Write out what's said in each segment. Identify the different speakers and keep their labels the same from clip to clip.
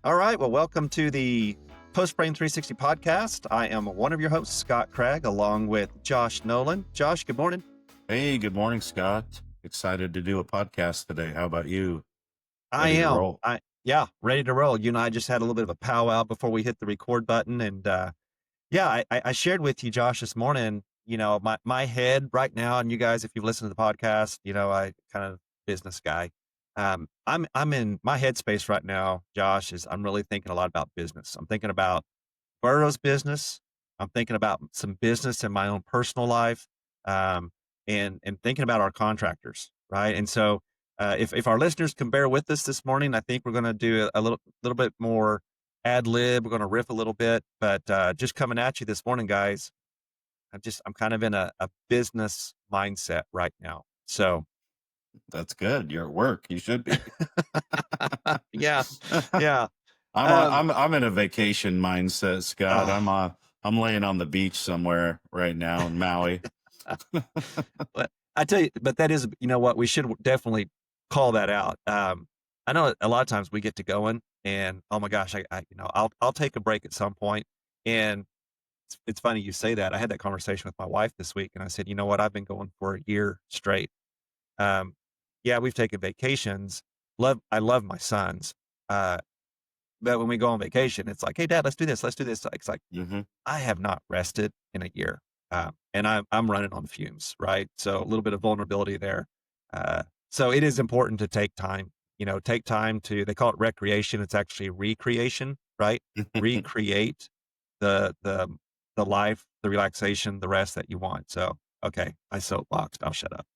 Speaker 1: All right. Well, welcome to the Post-Frame 360 podcast. I am one of your hosts, Scott Cragg, along with Josh Nowlin. Josh, good morning.
Speaker 2: Hey, good morning, Scott. Excited to do a podcast today. How about you?
Speaker 1: I
Speaker 2: Ready to
Speaker 1: am.
Speaker 2: roll?
Speaker 1: Ready to roll. You and I just had a little bit of a powwow before we hit the record button. And I shared with you, Josh, this morning, my head right now, and you guys, if you've listened to the podcast, I kind of business guy. I'm in my headspace right now, Josh, is I'm really thinking a lot about business. I'm thinking about Burrow's business. I'm thinking about some business in my own personal life, um, and thinking about our contractors, right? And so, if our listeners can bear with us this morning, I think we're going to do a little bit more ad lib. We're going to riff a little bit, but just coming at you this morning, guys. I'm kind of in a business mindset right now. So
Speaker 2: That's good. You're at work. You should be.
Speaker 1: yeah, yeah.
Speaker 2: I'm in a vacation mindset, Scott.
Speaker 1: Oh,
Speaker 2: I'm laying on the beach somewhere right now in Maui.
Speaker 1: but I tell you, but that is, you know what, we should definitely call that out. I know a lot of times we get to going and, oh my gosh, I'll take a break at some point. And it's funny you say that. I had that conversation with my wife this week and I said, you know what, I've been going for a year straight. Um, yeah, we've taken vacations. I love my sons. But when we go on vacation, it's like, hey dad, let's do this. Let's do this. It's like,
Speaker 2: hmm
Speaker 1: I have not rested in a year. And I'm running on fumes, right? So a little bit of vulnerability there. So it is important to take time, take time they call it recreation. It's actually recreation, right? Recreate the the life, the relaxation, the rest that you want. So, okay, I soapboxed. I'll shut up.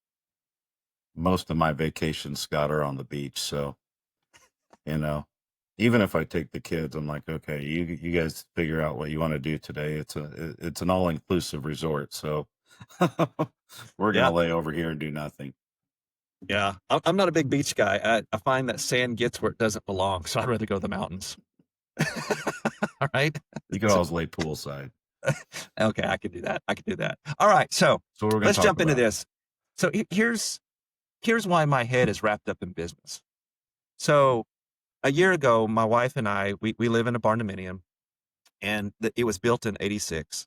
Speaker 2: Most of my vacations, Scott, are on the beach. So, you know, even if I take the kids, I'm like, okay, you guys figure out what you want to do today. It's an all inclusive resort. So we're
Speaker 1: Yeah.
Speaker 2: gonna lay over here and do nothing.
Speaker 1: Yeah. I'm not a big beach guy. I find that sand gets where it doesn't belong. So I'd rather go to the mountains. All right.
Speaker 2: You could
Speaker 1: So,
Speaker 2: always lay poolside.
Speaker 1: okay, I can do that. I can do that. All right, so
Speaker 2: So what we're gonna
Speaker 1: let's
Speaker 2: talk
Speaker 1: jump into
Speaker 2: about.
Speaker 1: this. So here's why my head is wrapped up in business. So a year ago, my wife and I we live in a barn dominium, and it was built in '86,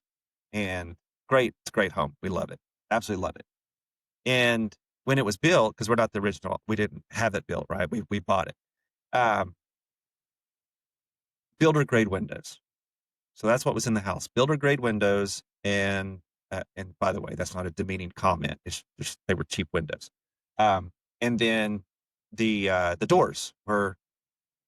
Speaker 1: and great, it's a great home. We love it, absolutely love it. And when it was built, because we're not the original, we didn't have it built, right? We bought it. Um, Builder grade windows. So that's what was in the house. Builder grade windows, and by the way, that's not a demeaning comment. It's just they were cheap windows. And then the doors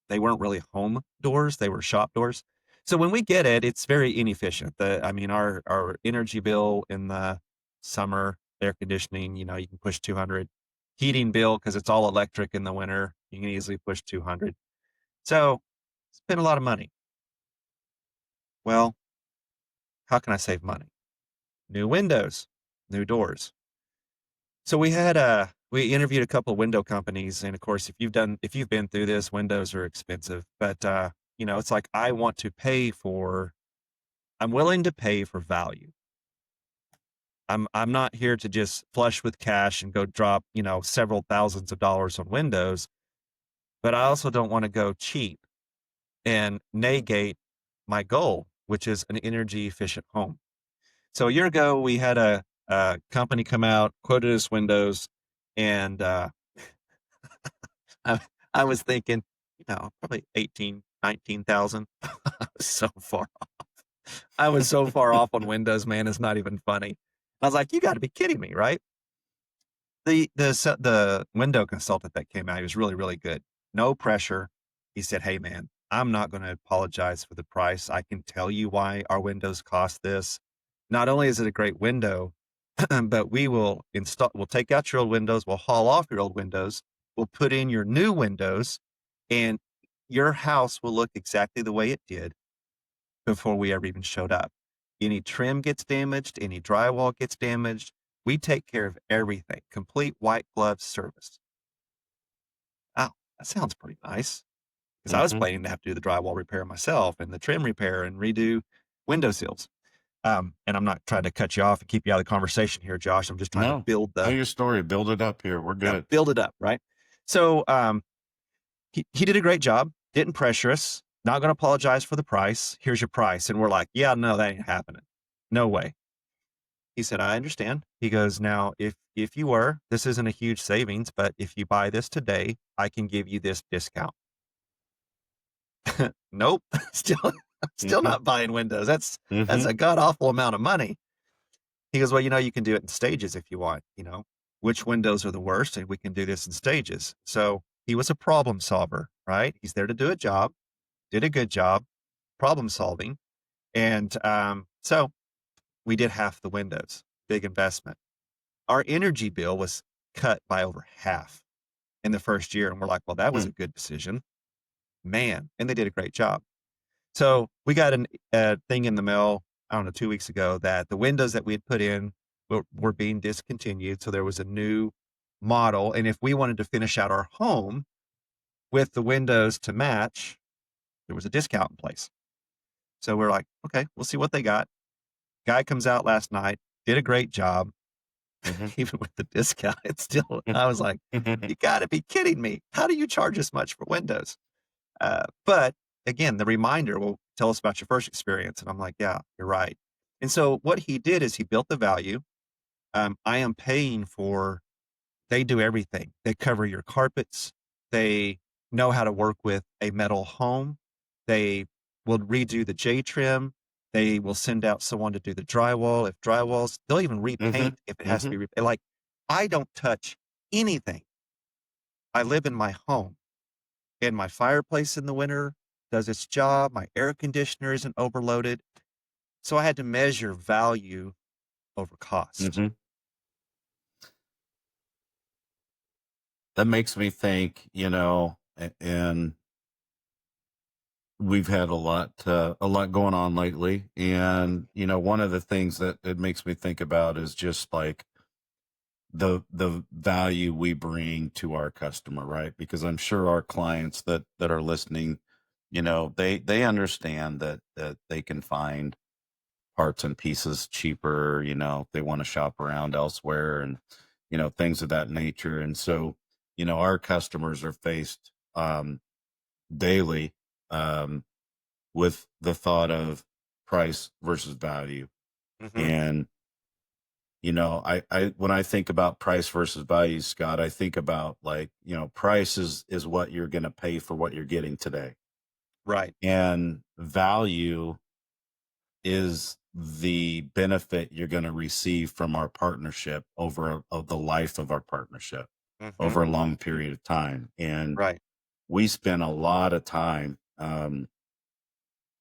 Speaker 1: they weren't really home doors; they were shop doors. So when we get it, it's very inefficient. Our energy bill in the summer, air conditioning, you can push 200. Heating bill, because it's all electric in the winter, you can easily push 200. So spend a lot of money. Well, how can I save money? New windows, new doors. So we interviewed a couple of window companies, and of course, if you've been through this, windows are expensive. But it's like I'm willing to pay for value. I'm not here to just flush with cash and go drop, several thousands of dollars on windows, but I also don't want to go cheap and negate my goal, which is an energy efficient home. So a year ago, we had a company come out, quoted us windows, and I, I was thinking, probably 18, 19,000. I was so far off. I was so far off on windows, man. It's not even funny. I was like, you got to be kidding me, right? The window consultant that came out, he was really, really good. No pressure. He said, hey, man, I'm not going to apologize for the price. I can tell you why our windows cost this. Not only is it a great window, but we'll take out your old windows, we'll haul off your old windows, we'll put in your new windows, and your house will look exactly the way it did before we ever even showed up. Any trim gets damaged, any drywall gets damaged, we take care of everything. Complete white glove service. Wow, that sounds pretty nice. Because I was
Speaker 2: hmm
Speaker 1: planning to have to do the drywall repair myself and the trim repair and redo window sills. And I'm not trying to cut you off and keep you out of the conversation here, Josh. I'm just trying to
Speaker 2: No, tell your story. Build it up here. We're good.
Speaker 1: build it up, right? So he did a great job, didn't pressure us. Not going to apologize for the price. Here's your price. And we're like, yeah, no, that ain't happening. No way. He said, I understand. He goes, now, if you were, this isn't a huge savings, but if you buy this today, I can give you this discount. Nope. Still
Speaker 2: Mhm.
Speaker 1: not buying windows. That's
Speaker 2: Mhm.
Speaker 1: a god awful amount of money. He goes, well, you can do it in stages if you want, which windows are the worst, and we can do this in stages. So he was a problem solver, right? He's there to do a job, did a good job, problem solving. And so we did half the windows, big investment. Our energy bill was cut by over half in the first year. And we're like, well, that was
Speaker 2: Hmm.
Speaker 1: a good decision, man. And they did a great job. So we got a thing in the mail, I don't know, 2 weeks ago that the windows that we had put in were being discontinued. So there was a new model. And if we wanted to finish out our home with the windows to match, there was a discount in place. So we're like, okay, we'll see what they got. Guy comes out last night, did a great job.
Speaker 2: Mhm.
Speaker 1: Even with the discount, it's still, I was like, you got to be kidding me. How do you charge as much for windows? But again, the reminder will tell us about your first experience. And I'm like, yeah, you're right. And so what he did is he built the value. I am paying for, they do everything. They cover your carpets. They know how to work with a metal home. They will redo the J trim. They will send out someone to do the drywall. If drywalls, they'll even
Speaker 2: Mhm.
Speaker 1: repaint if it has to
Speaker 2: Mhm.
Speaker 1: be like, I don't touch anything. I live in my home, and my fireplace in the winter does its job. My air conditioner isn't overloaded. So I had to measure value over cost.
Speaker 2: Mhm. That makes me think, and we've had a lot going on lately, and one of the things that it makes me think about is just like the value we bring to our customer, right? Because I'm sure our clients that are listening, they understand that they can find parts and pieces cheaper, if they want to shop around elsewhere, and things of that nature. And so, our customers are faced daily um with the thought of price versus value.
Speaker 1: Hmm.
Speaker 2: And I when I think about price versus value, Scott, I think about, like, price is what you're going to pay for what you're getting today,
Speaker 1: Right.
Speaker 2: and value is the benefit you're going to receive from our partnership of the life of our partnership
Speaker 1: Hmm.
Speaker 2: over a long period of time. And
Speaker 1: Right.
Speaker 2: we spend a lot of time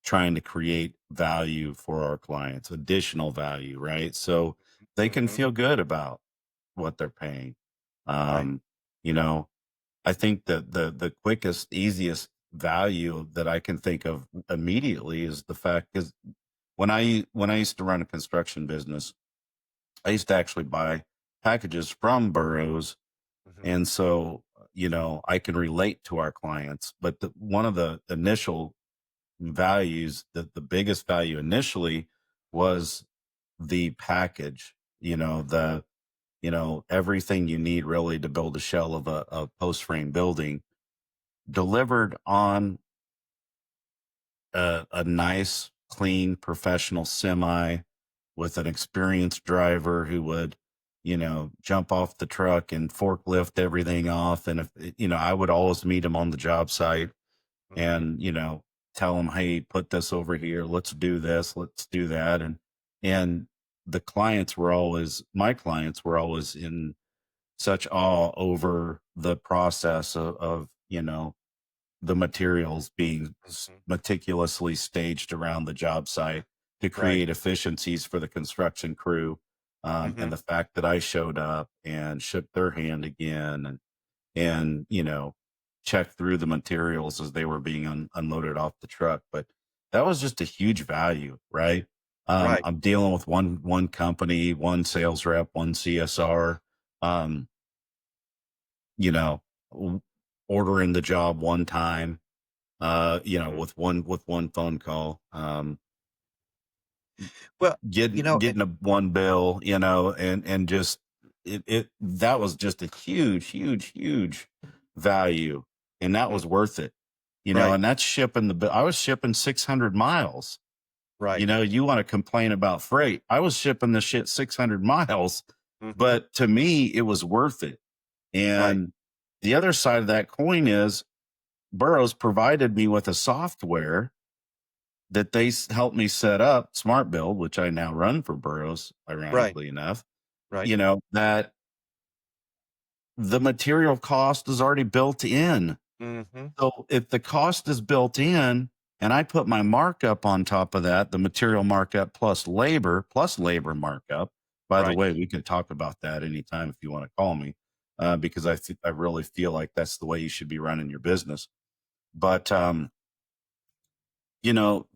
Speaker 2: trying to create value for our clients, additional value, right? So they can
Speaker 1: Hmm.
Speaker 2: feel good about what they're paying.
Speaker 1: Right.
Speaker 2: Um, you know, I think that the quickest, easiest value that I can think of immediately is the fact is when I used to run a construction business, I used to actually buy packages from Burrows,
Speaker 1: Hmm.
Speaker 2: and so I can relate to our clients. But one of the initial values, the biggest value initially, was the package. Everything you need really to build a shell of a post frame building delivered on a nice, clean, professional semi with an experienced driver who would, jump off the truck and forklift everything off. And if, I would always meet him on the job site
Speaker 1: Hmm.
Speaker 2: and, tell him, hey, put this over here. Let's do this. Let's do that. And my clients were always in such awe over the process of the materials being
Speaker 1: Hmm.
Speaker 2: meticulously staged around the job site to
Speaker 1: Right.
Speaker 2: create efficiencies for the construction crew.
Speaker 1: Hmm.
Speaker 2: And the fact that I showed up and shook their hand again and checked through the materials as they were being unloaded off the truck. But that was just a huge value, right?
Speaker 1: Right.
Speaker 2: I'm dealing with one company, one sales rep, one CSR. Um, you know, w- Ordering the job one time,
Speaker 1: Hmm.
Speaker 2: with one phone call,
Speaker 1: Well,
Speaker 2: getting a one bill, and just it that was just a huge, huge, huge value, and that
Speaker 1: mhm,
Speaker 2: was worth it.
Speaker 1: Right.
Speaker 2: and that's shipping I was shipping 600 miles.
Speaker 1: Right.
Speaker 2: You want to complain about freight. I was shipping the shit 600 miles,
Speaker 1: Hmm.
Speaker 2: but to me, it was worth it.
Speaker 1: Right.
Speaker 2: And the other side of that coin is Burroughs provided me with a software that they helped me set up, Smart Build, which I now run for Burroughs,
Speaker 1: Right.
Speaker 2: ironically enough,
Speaker 1: Right.
Speaker 2: that the material cost is already built in.
Speaker 1: Hmm.
Speaker 2: So if the cost is built in and I put my markup on top of that, the material markup plus labor markup, by the
Speaker 1: Right.
Speaker 2: way, we could talk about that anytime if you want to call me, because I really feel like that's the way you should be running your business. But, you know,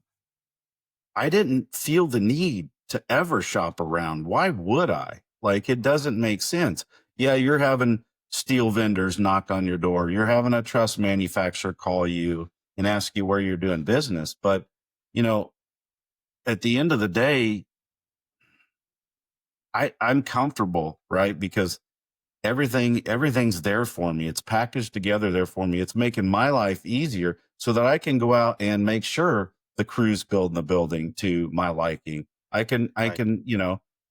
Speaker 2: I didn't feel the need to ever shop around. Why would I? Like, it doesn't make sense. Yeah, you're having steel vendors knock on your door. You're having a truss manufacturer call you and ask you where you're doing business. But, you know, at the end of the day, I'm comfortable, right? Because everything's there for me. It's packaged together there for me. It's making my life easier so that I can go out and make sure the crew's building the building to my liking. I
Speaker 1: Right.
Speaker 2: can,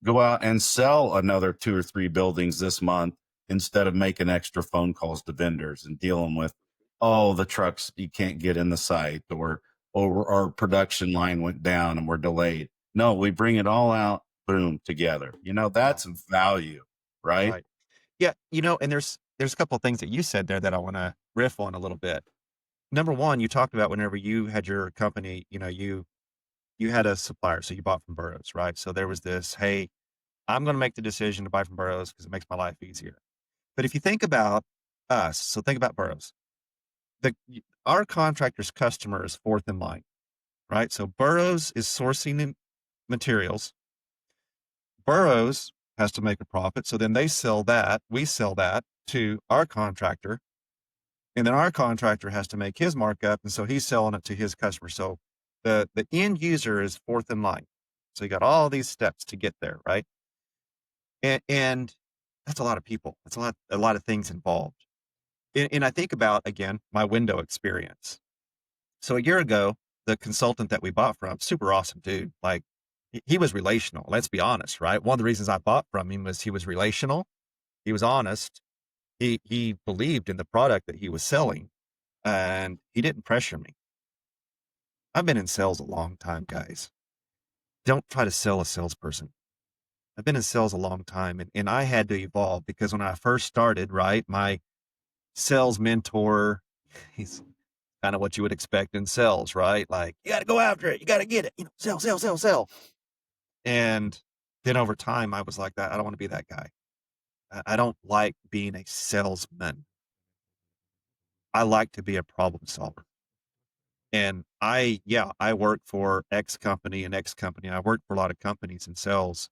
Speaker 2: go out and sell another 2 or 3 buildings this month instead of making extra phone calls to vendors and dealing with, oh, the trucks you can't get in the site, or our production line went down and we're delayed. No, we bring it all out, boom, together.
Speaker 1: Yeah.
Speaker 2: That's value, right?
Speaker 1: Right. Yeah. And there's a couple of things that you said there that I want to riff on a little bit. Number one, you talked about whenever you had your company, you had a supplier, so you bought from Burroughs, right? So there was this, hey, I'm going to make the decision to buy from Burroughs because it makes my life easier. But if you think about us, so think about Burroughs. Our contractor's customer is fourth in line, right? So Burroughs is sourcing in materials. Burroughs has to make a profit, so then they sell that. We sell that to our contractor, and then our contractor has to make his markup, and so he's selling it to his customer. So the end user is fourth in line. So you got all these steps to get there, right? And that's a lot of people. That's a lot of things involved. And I think about again my window experience. So a year ago, the consultant that we bought from, super awesome dude. Like he was relational. Let's be honest, right? One of the reasons I bought from him was he was relational. He was honest. He believed in the product that he was selling, and he didn't pressure me. I've been in sales a long time, guys. Don't try to sell a salesperson. I've been in sales a long time, and I had to evolve because when I first started, right, my sales mentor, he's kind of what you would expect in sales, right? Like, you got to go after it. You got to get it. Sell, sell, sell, sell. And then over time, I was like that. I don't want to be that guy. I don't like being a salesman. I like to be a problem solver. And yeah, I work for X company and X company. I work for a lot of companies in sales,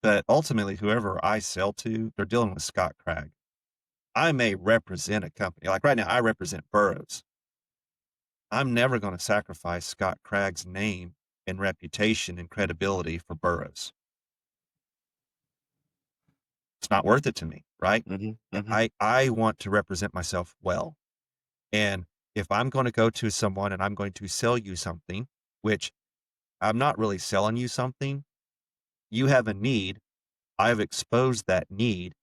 Speaker 1: but ultimately, whoever I sell to, they're dealing with Scott Cragg. I may represent a company. Like right now, I represent Burroughs. I'm never going to sacrifice Scott Cragg's name and reputation and credibility for Burroughs. It's not worth it to me, right?
Speaker 2: Mhm, mhm,
Speaker 1: I want to represent myself well. And if I'm going to go to someone and I'm going to sell you something, which I'm not really selling you something, you have a need. I've exposed that need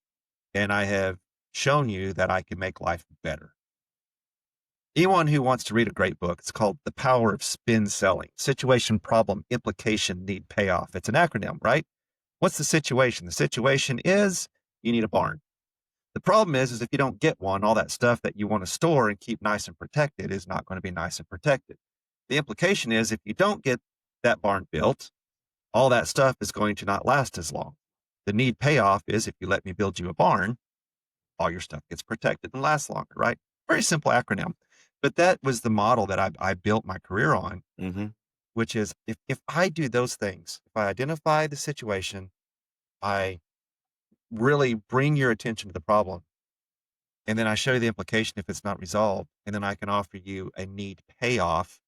Speaker 1: and I have shown you that I can make life better. Anyone who wants to read a great book, it's called The Power of Spin Selling. Situation, problem, implication, need, payoff. It's an acronym, right? What's the situation? The situation is you need a barn. The problem is if you don't get one, all that stuff that you want to store and keep nice and protected is not going to be nice and protected. The implication is if you don't get that barn built, all that stuff is going to not last as long. The need payoff is if you let me build you a barn, all your stuff gets protected and lasts longer, right? Very simple acronym. But that was the model that I built my career on,
Speaker 2: mhm,
Speaker 1: which is if I do those things, if I identify the situation, I really bring your attention to the problem, and then I show you the implication if it's not resolved, and then I can offer you a need payoff.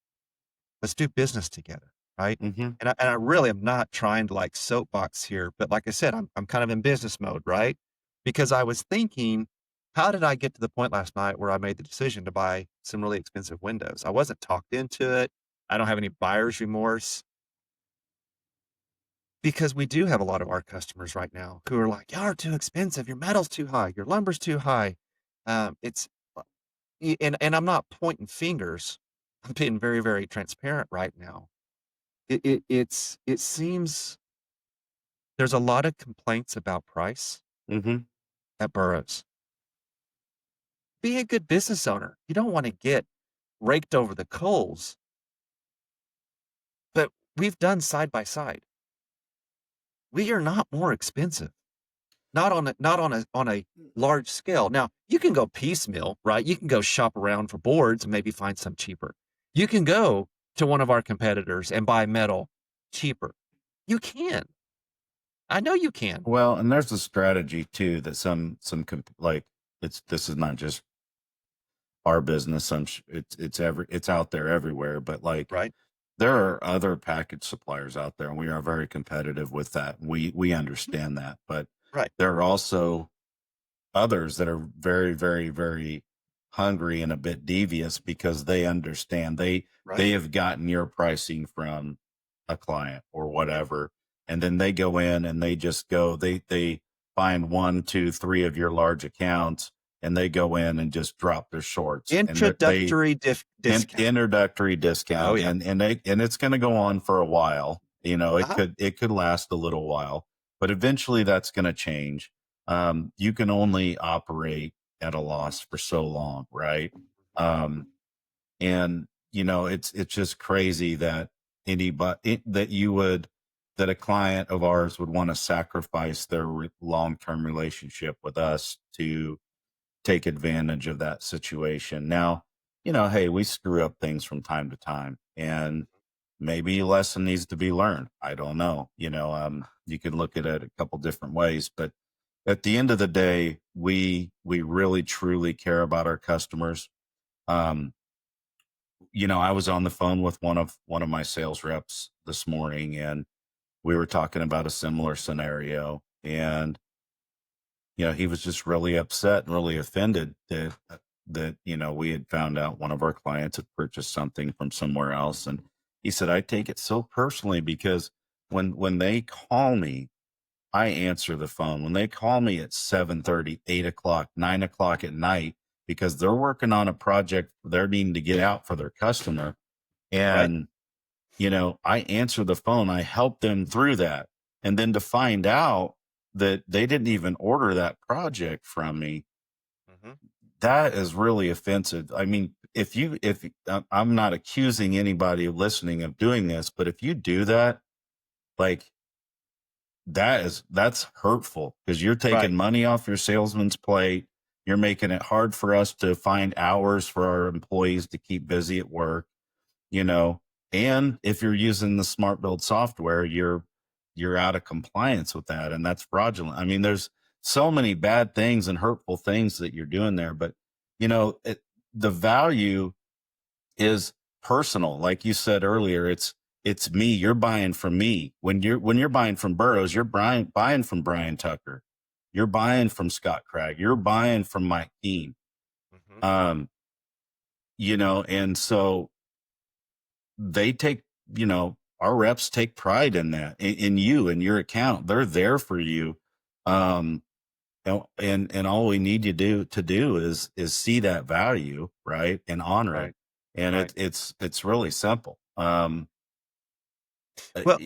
Speaker 1: Let's do business together, right?
Speaker 2: mhm,
Speaker 1: And I really am not trying to like soapbox here, but like I said, I'm kind of in business mode, right? Because I was thinking how did I get to the point last night where I made the decision to buy some really expensive windows? I wasn't talked into it. I don't have any buyer's remorse because we do have a lot of our customers right now who are like, "Y'all are too expensive. Your metal's too high. Your lumber's too high." It's and I'm not pointing fingers. I'm being very, very transparent right now. It seems there's a lot of complaints about price
Speaker 2: Hmm.
Speaker 1: at Burroughs. Be a good business owner. You don't want to get raked over the coals, but we've done side by side. We are not more expensive. Not on a large scale. Now, you can go piecemeal, right? You can go shop around for boards and maybe find some cheaper. You can go to one of our competitors and buy metal cheaper. You can. I know you can.
Speaker 2: Well, and there's a strategy too that like this is not just our business. It's out there everywhere, but like
Speaker 1: Right?
Speaker 2: there are other package suppliers out there, and we are very competitive with that. We
Speaker 1: Mhm.
Speaker 2: understand that, but
Speaker 1: Right.
Speaker 2: there are also others that are very, very, very hungry and a bit devious because they understand
Speaker 1: Right.
Speaker 2: they have gotten your pricing from a client or
Speaker 1: Yep.
Speaker 2: whatever, and then they go in and they just go they find one, two, three of your large accounts, and they go in and just drop their shorts, and they
Speaker 1: Introductory discount.
Speaker 2: introductory
Speaker 1: Oh,
Speaker 2: discount,
Speaker 1: yeah.
Speaker 2: and it's going to go on for a while. You know,
Speaker 1: Uh-huh.
Speaker 2: it could last a little while, but eventually that's going to change. You can only operate at a loss for so long, right? Um, and you know, it's just crazy that anybody that you would that a client of ours would want to sacrifice their long term relationship with us to take advantage of that situation. Now, you know, hey, we screw up things from time to time, and maybe a lesson needs to be learned. I don't know. You know, you can look at it a couple different ways, but at the end of the day, we really truly care about our customers. Um, you know, I was on the phone with one of my sales reps this morning, and we were talking about a similar scenario, and you know, he was just really upset and really offended that you know we had found out one of our clients had purchased something from somewhere else, and he said, "I take it so personally because when they call me, I answer the phone. When they call me at 7:30, 8 o'clock, 9 o'clock at night, because they're working on a project they're needing to get out for their customer,
Speaker 1: Right?
Speaker 2: and you know, I answer the phone, I help them through that. And then to find out that they didn't even order that project from me,
Speaker 1: Mhm.
Speaker 2: that is really offensive. I mean, if I'm not accusing anybody of listening of doing this, but if you do that, like that's hurtful because you're
Speaker 1: Right.
Speaker 2: taking money off your salesman's plate. You're making it hard for us to find hours for our employees to keep busy at work, you know. And if you're using the smart build software, you're out of compliance with that, and that's fraudulent. I mean, there's so many bad things and hurtful things that you're doing there, but you know, the value is personal. Like you said earlier, it's me. You're buying from me. When you're buying from Burrows, you're buying from Brian Tucker. You're buying from Scott Cragg. You're buying from Mike Dean.
Speaker 1: Mhm.
Speaker 2: Um, you know, and so they take, you know, our reps take pride in that, in you and your account. They're there for you. Um, and all we need you to do is see that value, right, and honor it.
Speaker 1: Right.
Speaker 2: And
Speaker 1: Right.
Speaker 2: it's really simple.
Speaker 1: Well,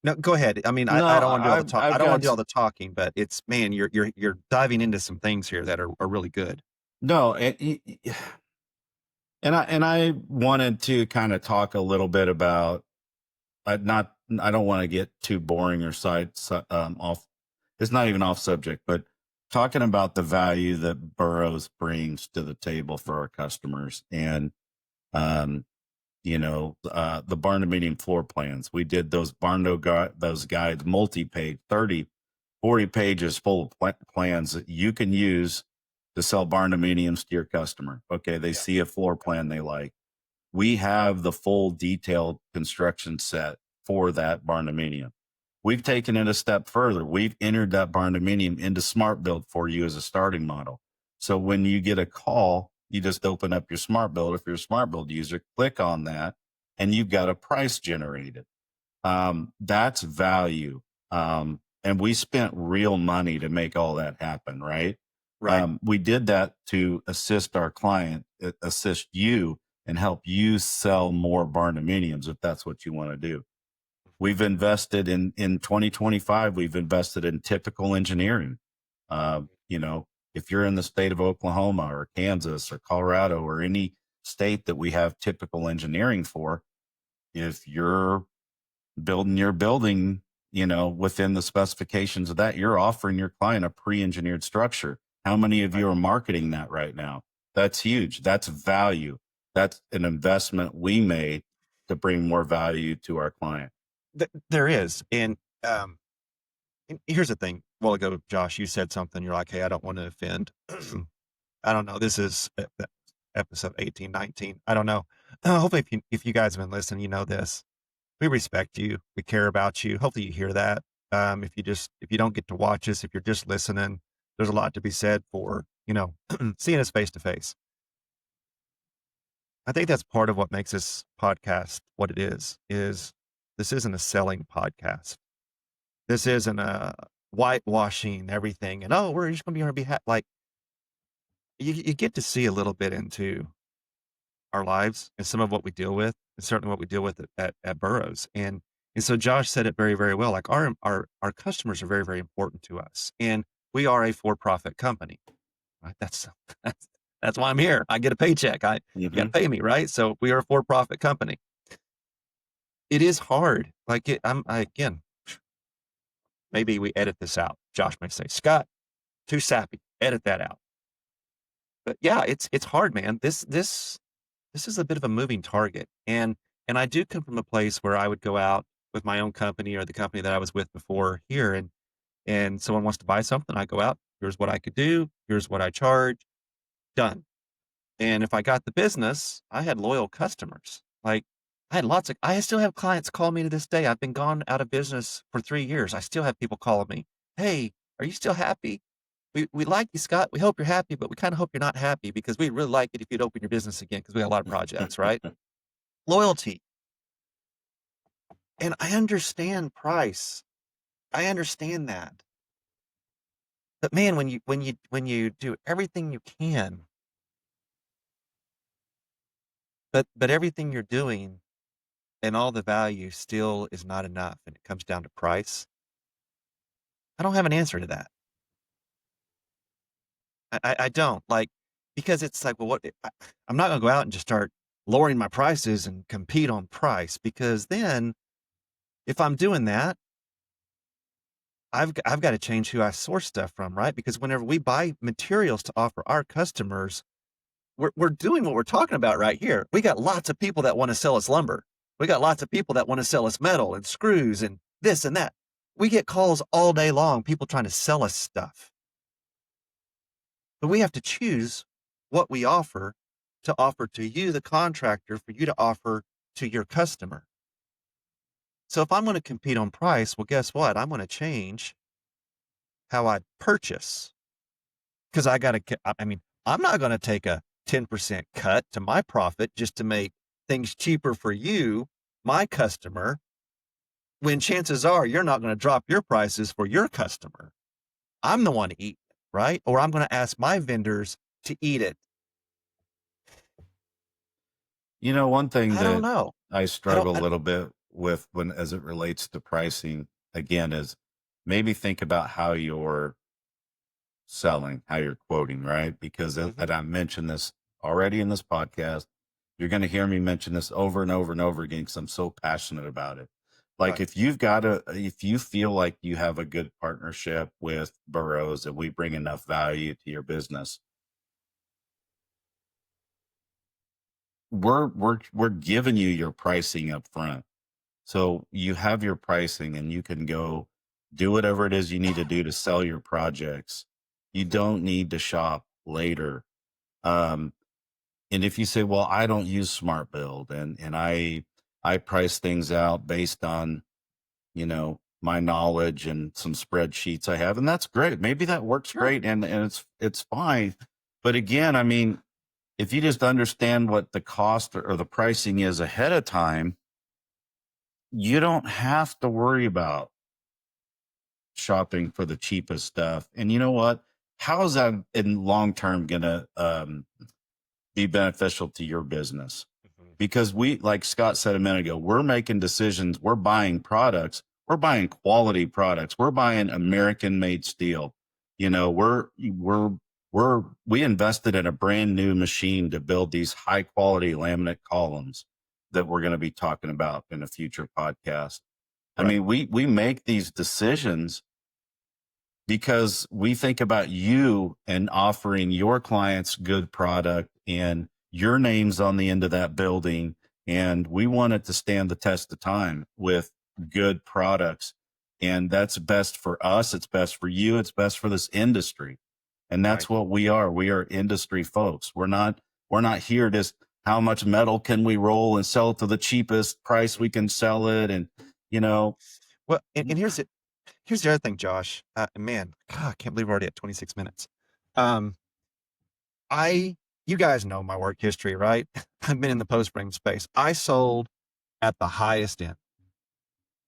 Speaker 1: no, go ahead. I mean, I
Speaker 2: No,
Speaker 1: don't wanna do all the talk I
Speaker 2: I've
Speaker 1: don't wanna
Speaker 2: got
Speaker 1: do all the talking, but it's man, you're diving into some things here that are really good.
Speaker 2: no, and I wanted to kind of talk a little bit about not I don't want to get too boring or off. It's not even off subject, but talking about the value that Burroughs brings to the table for our customers, and um, you know, the barn dominium floor plans. We did those guides, multi-page, 30, 40 pages full of plans that you can use to sell barn dominiums to your customer. Okay, they
Speaker 1: Yeah.
Speaker 2: see a floor plan they like. We have the full detailed construction set for that barn dominium. we've taken it a step further. We've entered that barn dominium into smart build for you as a starting model. So when you get a call, you just open up your smart build. If you're a smart build user, click on that and you've got a price generated. That's value. And we spent real money to make all that happen, right?
Speaker 1: Right.
Speaker 2: We did that to assist our client, assist you, and help you sell more barn dominiums if that's what you want to do. We've invested in 2025, we've invested in typical engineering. If you're in the state of Oklahoma or Kansas or Colorado or any state that we have typical engineering for, if you're building your building, within the specifications of that, you're offering your client a pre-engineered structure. How many of you are marketing that right now? That's huge. That's value. That's an investment we made to bring more value to our client.
Speaker 1: There is. And here's the thing. A while ago, Josh, you said something. You're like, hey, I don't want to offend. I don't know. This is episode 18, 19. I don't know. Hopefully, if you guys have been listening, you know this. We respect you. We care about you. Hopefully you hear that. If you don't get to watch us, if you're just listening, there's a lot to be said for, seeing us face to face. I think that's part of what makes this podcast what it is this isn't a selling podcast. This isn't a whitewashing everything and, oh, we're just going to be on our behalf. Like you get to see a little bit into our lives and some of what we deal with, and certainly what we deal with at Burrows. And so Josh said it very, very well. Like our customers are very, very important to us. And we are a for-profit company, right? That's why I'm here. I get a paycheck. You got to pay me, right? So we are a for-profit company. It is hard. Like again, maybe we edit this out. Josh may say, Scott, too sappy. Edit that out. But yeah, it's hard, man. This is a bit of a moving target. And I do come from a place where I would go out with my own company or the company that I was with before here, and someone wants to buy something, I go out, here's what I could do, here's what I charge, done. And if I got the business, I had loyal customers. Like I still have clients call me to this day. I've been gone out of business for 3 years. I still have people calling me. Hey, are you still happy? We like you, Scott. We hope you're happy, but we kind of hope you're not happy because we'd really like it if you'd open your business again because we got a lot of projects, right? Loyalty. And I understand price. I understand that. But man, when you do everything you can, but everything you're doing and all the value still is not enough and it comes down to price, I don't have an answer to that. I don't like because it's like, well, I'm not gonna go out and just start lowering my prices and compete on price because then if I'm doing that, I've got to change who I source stuff from, right? Because whenever we buy materials to offer our customers, we're doing what we're talking about right here. We got lots of people that want to sell us lumber. We got lots of people that want to sell us metal and screws and this and that. We get calls all day long, people trying to sell us stuff. But we have to choose what we offer to offer to you, the contractor, for you to offer to your customer. So if I'm going to compete on price, well, guess what? I'm going to change how I purchase because I'm not going to take a 10% cut to my profit just to make things cheaper for you, my customer, when chances are you're not going to drop your prices for your customer. I'm the one to eat it, right? Or I'm going to ask my vendors to eat it.
Speaker 2: One thing
Speaker 1: I don't
Speaker 2: that
Speaker 1: know.
Speaker 2: I struggle a little bit with as it relates to pricing, again, is maybe think about how you're selling, how you're quoting, right? Because and I mentioned this already in this podcast. You're going to hear me mention this over and over and over again because I'm so passionate about it. Like
Speaker 1: Right.
Speaker 2: if you feel like you have a good partnership with Burrows and we bring enough value to your business, we're giving you your pricing up front. So you have your pricing and you can go do whatever it is you need to do to sell your projects. You don't need to shop later. Um, and if you say, well, I don't use smart build and I price things out based on, my knowledge and some spreadsheets I have, and that's great. Maybe that works
Speaker 1: Sure.
Speaker 2: great, and it's fine. But again, I mean, if you just understand what the cost or the pricing is ahead of time, you don't have to worry about shopping for the cheapest stuff. And you know what? How is that in long term going to be beneficial to your business?
Speaker 1: Mhm.
Speaker 2: Because we, like Scott said a minute ago, we're making decisions. We're buying products. We're buying quality products. We're buying American made steel. You know, we invested in a brand new machine to build these high quality laminate columns that we're going to be talking about in a future podcast. I
Speaker 1: Right.
Speaker 2: mean, we make these decisions because we think about you and offering your clients good product, and your name's on the end of that building. And we want it to stand the test of time with good products. And that's best for us. It's best for you. It's best for this industry. And
Speaker 1: Right.
Speaker 2: that's what we are. We are industry folks. We're not here just how much metal can we roll and sell it to the cheapest price we can sell it. And, you know,
Speaker 1: Well, and here's the other thing, Josh. Man, God, I can't believe we're already at 26 minutes. Um, you guys know my work history, right? I've been in the post frame space. I sold at the highest end.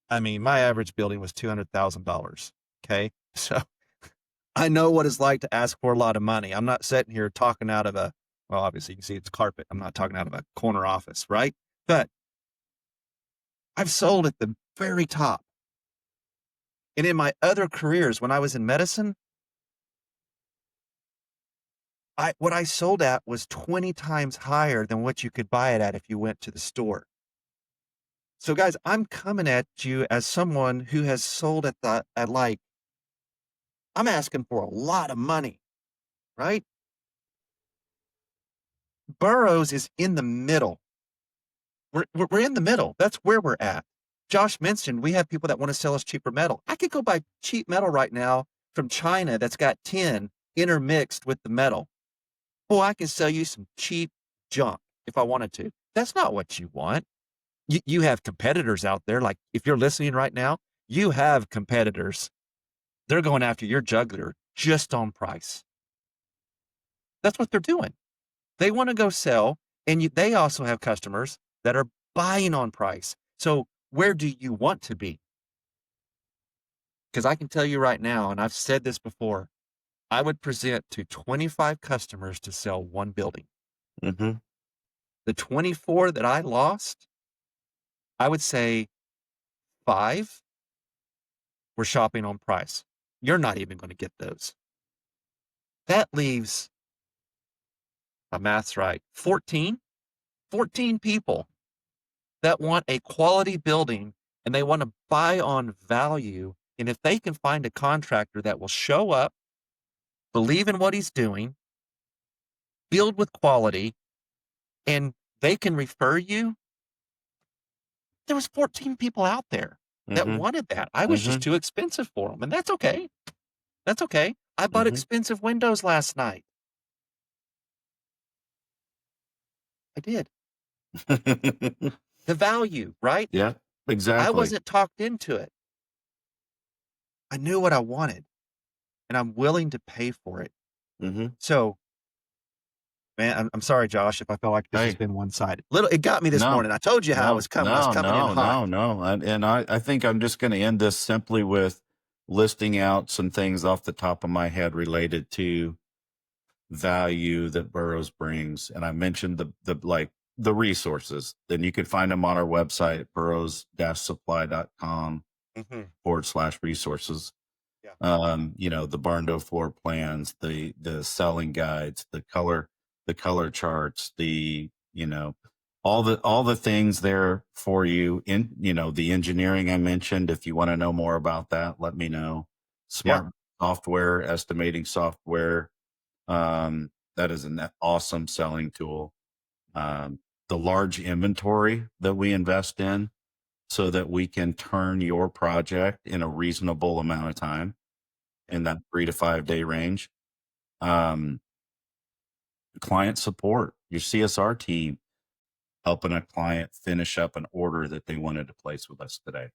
Speaker 1: I mean, my average building was $200,000. Okay. So I know what it's like to ask for a lot of money. I'm not sitting here talking out of well, obviously you can see it's carpet. I'm not talking out of a corner office, right? But I've sold at the very top. And in my other careers, when I was in medicine, what I sold at was 20 times higher than what you could buy it at if you went to the store. So guys, I'm coming at you as someone who has sold at like, I'm asking for a lot of money, right? Burroughs is in the middle. We're in the middle. That's where we're at. Josh mentioned we have people that want to sell us cheaper metal. I could go buy cheap metal right now from China that's got tin intermixed with the metal. Boy, I can sell you some cheap junk if I wanted to. That's not what you want. You have competitors out there. Like if you're listening right now, you have competitors. They're going after your jugular just on price. That's what they're doing. They want to go sell, and they also have customers that are buying on price. So where do you want to be? Because I can tell you right now, and I've said this before, I would present to 25 customers to sell one building.
Speaker 2: mm-hmm.
Speaker 1: The 24 that I lost, I would say 5 were shopping on price. You're not even going to get those. That leaves, my math's right, 14 people that want a quality building and they want to buy on value. And if they can find a contractor that will show up, believe in what he's doing, build with quality, and they can refer you, there was 14 people out there that
Speaker 2: Mm-hmm.
Speaker 1: wanted that. I was just
Speaker 2: Mm-hmm.
Speaker 1: too expensive for them, and that's okay. That's okay. I bought
Speaker 2: Mm-hmm.
Speaker 1: expensive windows last night. I did. The value, right?
Speaker 2: Yeah,
Speaker 1: I
Speaker 2: exactly.
Speaker 1: wasn't talked into it. I knew what I wanted, and I'm willing to pay for it.
Speaker 2: Mm-hmm.
Speaker 1: So, man, I'm sorry, Josh, if I felt like this has
Speaker 2: Hey,
Speaker 1: been one-sided. It got me this
Speaker 2: no,
Speaker 1: morning. I told you how I
Speaker 2: no,
Speaker 1: was coming. I was
Speaker 2: no,
Speaker 1: coming in
Speaker 2: no,
Speaker 1: hot.
Speaker 2: no, no. And I think I'm just going to end this simply with listing out some things off the top of my head related to value that Burroughs brings. And I mentioned the resources. Then you can find them on our website, burrows-supply.com
Speaker 1: Hmm.
Speaker 2: /resources.
Speaker 1: Yeah.
Speaker 2: You know, the barn door floor plans, the selling guides, the color charts, you know, all the things there for you in, you know, the engineering I mentioned. If you want to know more about that, let me know.
Speaker 1: Yeah.
Speaker 2: Smart software, estimating software. That is an awesome selling tool. The large inventory that we invest in so that we can turn your project in a reasonable amount of time
Speaker 1: Yeah.
Speaker 2: in that 3 to 5 day range. Um, Client support, your CSR team helping a client finish up an order that they wanted to place with us today.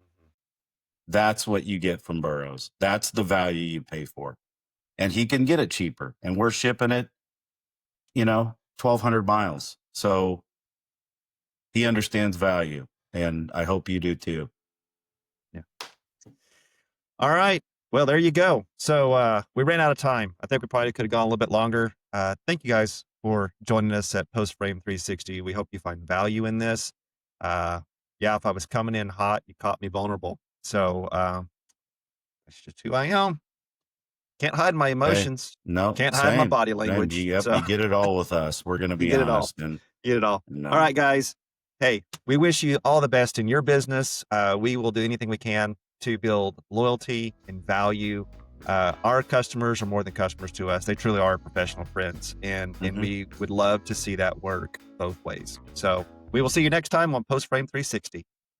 Speaker 1: Mhm.
Speaker 2: That's what you get from Burrows. That's the value you pay for. And he can get it cheaper. And we're shipping it, 1,200 miles. So he understands value. And I hope you do too.
Speaker 1: Yeah. All right. Well, there you go. So we ran out of time. I think we probably could have gone a little bit longer. Thank you guys for joining us at Post Frame 360. We hope you find value in this. Yeah, if I was coming in hot, you caught me vulnerable. So that's just who I am. Can't hide my emotions.
Speaker 2: No,
Speaker 1: Can't hide my body language.
Speaker 2: You get it all with us. We're going to be
Speaker 1: get
Speaker 2: honest.
Speaker 1: You get it all. All right, guys. Hey, we wish you all the best in your business. We will do anything we can to build loyalty and value. Our customers are more than customers to us. They truly are professional friends. And we would love to see that work both ways. So we will see you next time on Post Frame 360.